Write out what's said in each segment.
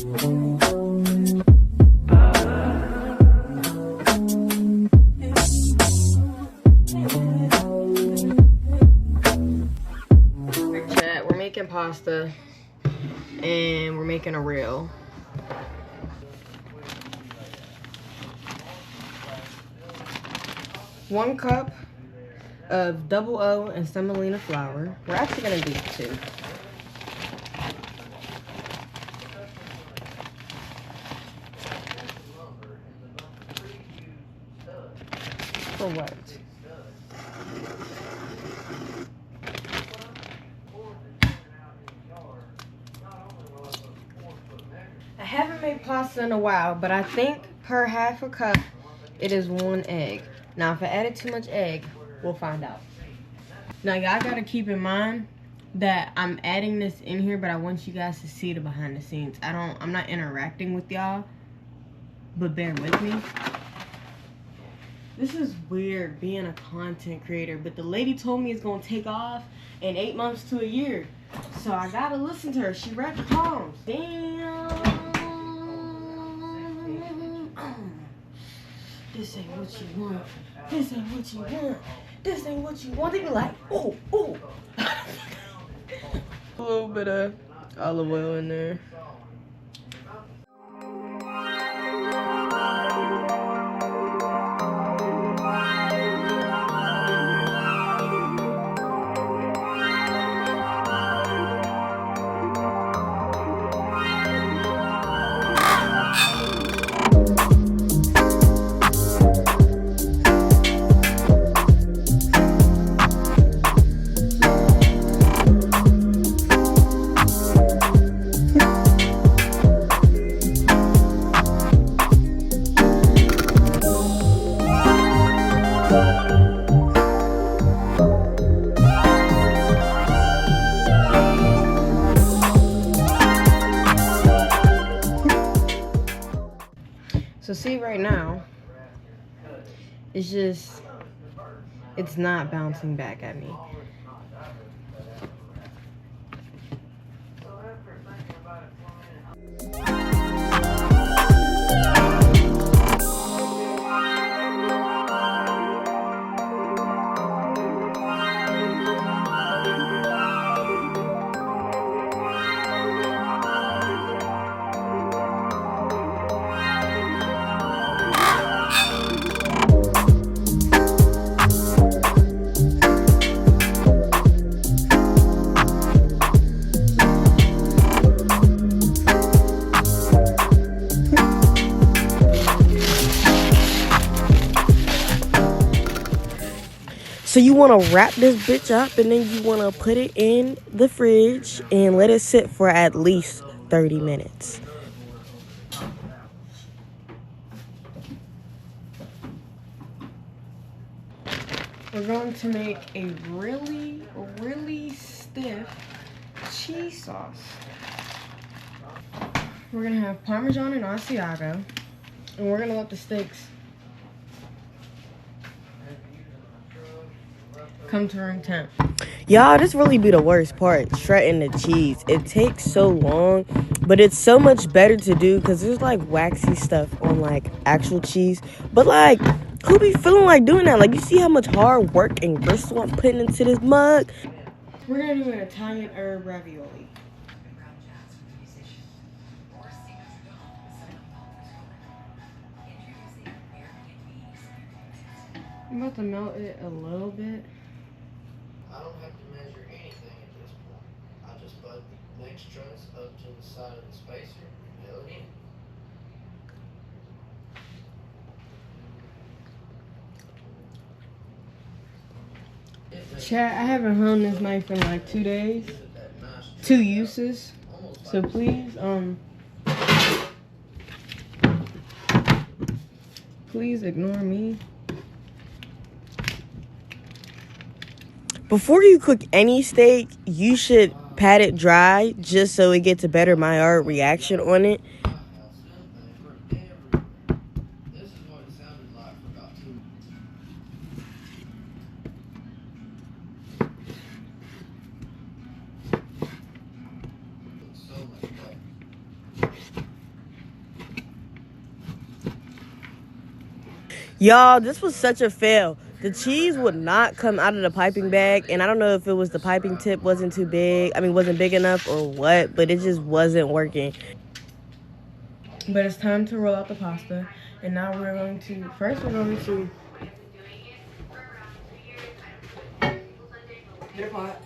We're making pasta and we're making a reel. One cup of double O and semolina flour. We're actually gonna do 2. For what? I haven't made pasta in a while, but I think per half a cup, it is 1 egg. Now, if I added too much egg, we'll find out. Now, y'all gotta keep in mind that I'm adding this in here, but I want you guys to see the behind the scenes. I'm not interacting with y'all, but bear with me. This is weird being a content creator, but the lady told me it's gonna take off in 8 months to a year. So I gotta listen to her. She read the poems. Damn. This ain't what you want. This ain't what you want. This ain't what you want. They be like, oh, oh. A little bit of olive oil in there. So see right now, it's not bouncing back at me. So you want to wrap this bitch up and then you want to put it in the fridge and let it sit for at least 30 minutes. We're going to make a really, really stiff cheese sauce. We're going to have Parmesan and Asiago, and we're going to let the steaks come to room temp. Y'all, this really be the worst part, shredding the cheese. It takes so long, but it's so much better to do because there's like waxy stuff on like actual cheese. But like, who be feeling like doing that? Like, you see how much hard work and gristle I'm putting into this mug? We're gonna do an Italian herb ravioli. I'm about to melt it a little bit. I don't have to measure anything at this point. I just bud the next truss up to the side of the spacer and nail it in. Chat, I haven't hung this knife in like 2 days. 2 uses. So please, please ignore me. Before you cook any steak, you should pat it dry just so it gets a better Maillard reaction on it. This is what it sounded like for about 2 minutes. So much better. Y'all, this was such a fail. The cheese would not come out of the piping bag, and I don't know if it was the piping tip wasn't too big. I mean, wasn't big enough or what, but it just wasn't working. But it's time to roll out the pasta, and now we're going to get a pot.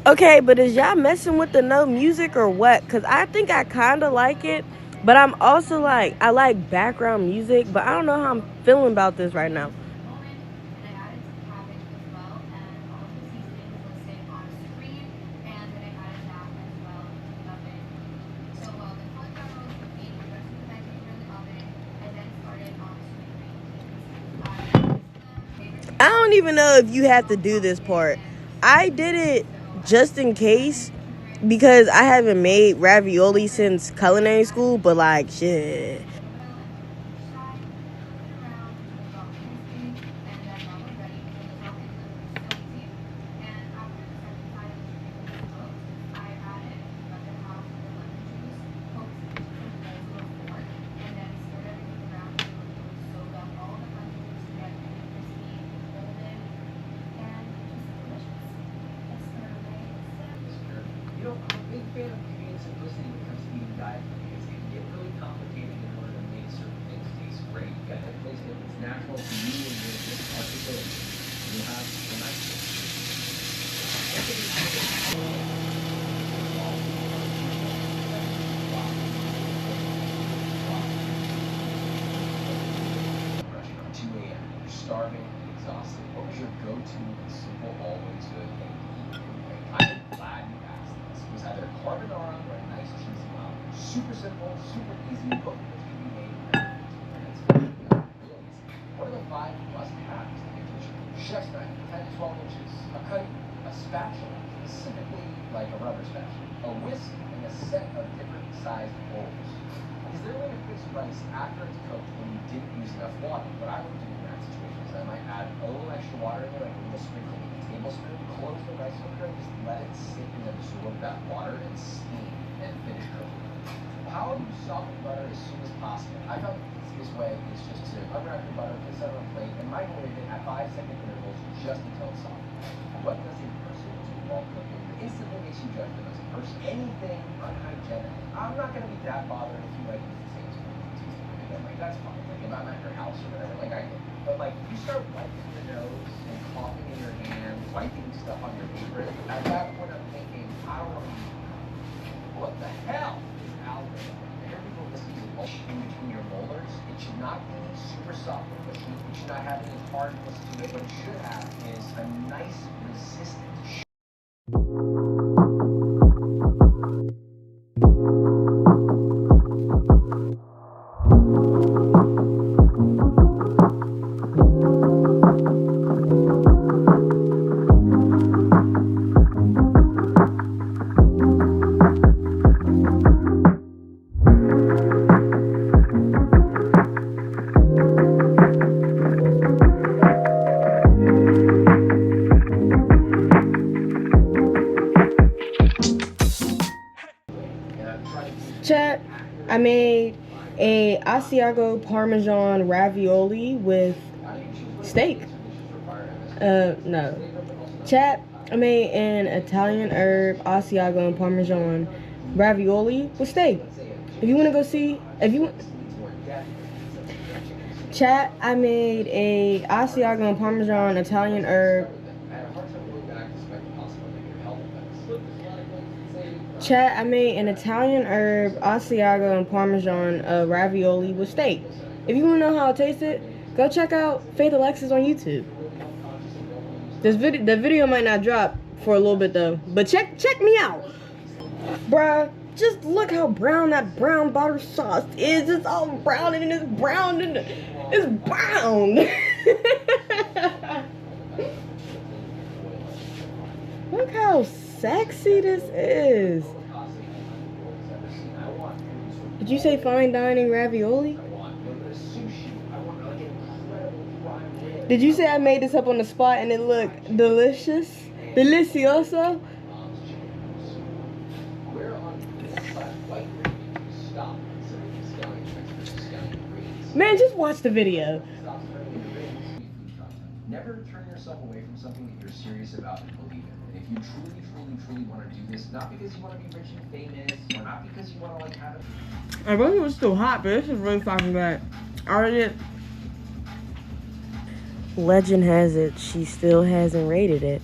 Okay, but is y'all messing with the no music or what? Because I think I kind of like it, but I'm also like, I like background music, but I don't know how I'm feeling about this right now. I don't even know if you have to do this part. I did it just in case because I haven't made ravioli since culinary school, but like shit. Starving, exhausted. What was your go-to simple always good thing to eat? I'm glad you asked this. It was either carbonara or a nice cheesy omelet. Super simple, super easy. Both of which can be made in 15 minutes. Real easy. What are the 5 must-haves in the kitchen? Chef's knife, 10 to 12 inches. A cutting, a spatula, specifically like a rubber spatula. A whisk, and a set of different sized bowls. Is there a way to fix rice after it's cooked when you didn't use enough water? What I would do in that situation is I might add a little extra water in there, like a little sprinkle, like a tablespoon, close the rice cooker, and just let it sit and absorb that water and steam and finish cooking. How do you soften butter as soon as possible? I found the easiest way is just to unwrap your butter, put it on a plate, and microwave it at 5-second intervals just until it's soft. What does a person do while cooking that instantly makes you judge them as a person? Anything unhygienic. I'm not going to be that bothered if you like use the same spoon for teaspoon. Again, like that's fine. Like if I'm at your house or whatever, like I get. But like if you start wiping your nose and coughing in your hand, wiping stuff on your apron, at that point I'm thinking, I don't want to be. What the hell is algorithm? I hear people listen to bullshit in between your molars. It should not be super soft and mushy. It should not have any hardness to it. What it should have is a nice resistant. Chat, I made a Asiago Parmesan ravioli with steak. No. Chat, I made an Italian herb Asiago and Parmesan ravioli with steak. If you want to go see, chat, I made a Asiago and Parmesan Italian herb. Chat, I made an Italian herb Asiago and Parmesan ravioli with steak. If you want to know how it tasted, Go check out Faith Alexis on YouTube. The video might not drop for a little bit though, but check me out, bruh. Just look how brown that brown butter sauce is. It's all brown and it's brown and it's brown. Look how sexy this is. Did you say fine dining ravioli? Did you say I made this up on the spot and it looked delicious? Delicioso? Man, just watch the video. Never turn yourself away from something that you're serious about and believe in. And if you truly want to do this, not because you want to be rich and famous, or not because you want to like have it. I wish it was still hot, but this is really fucking bad. Legend has it, she still hasn't rated it.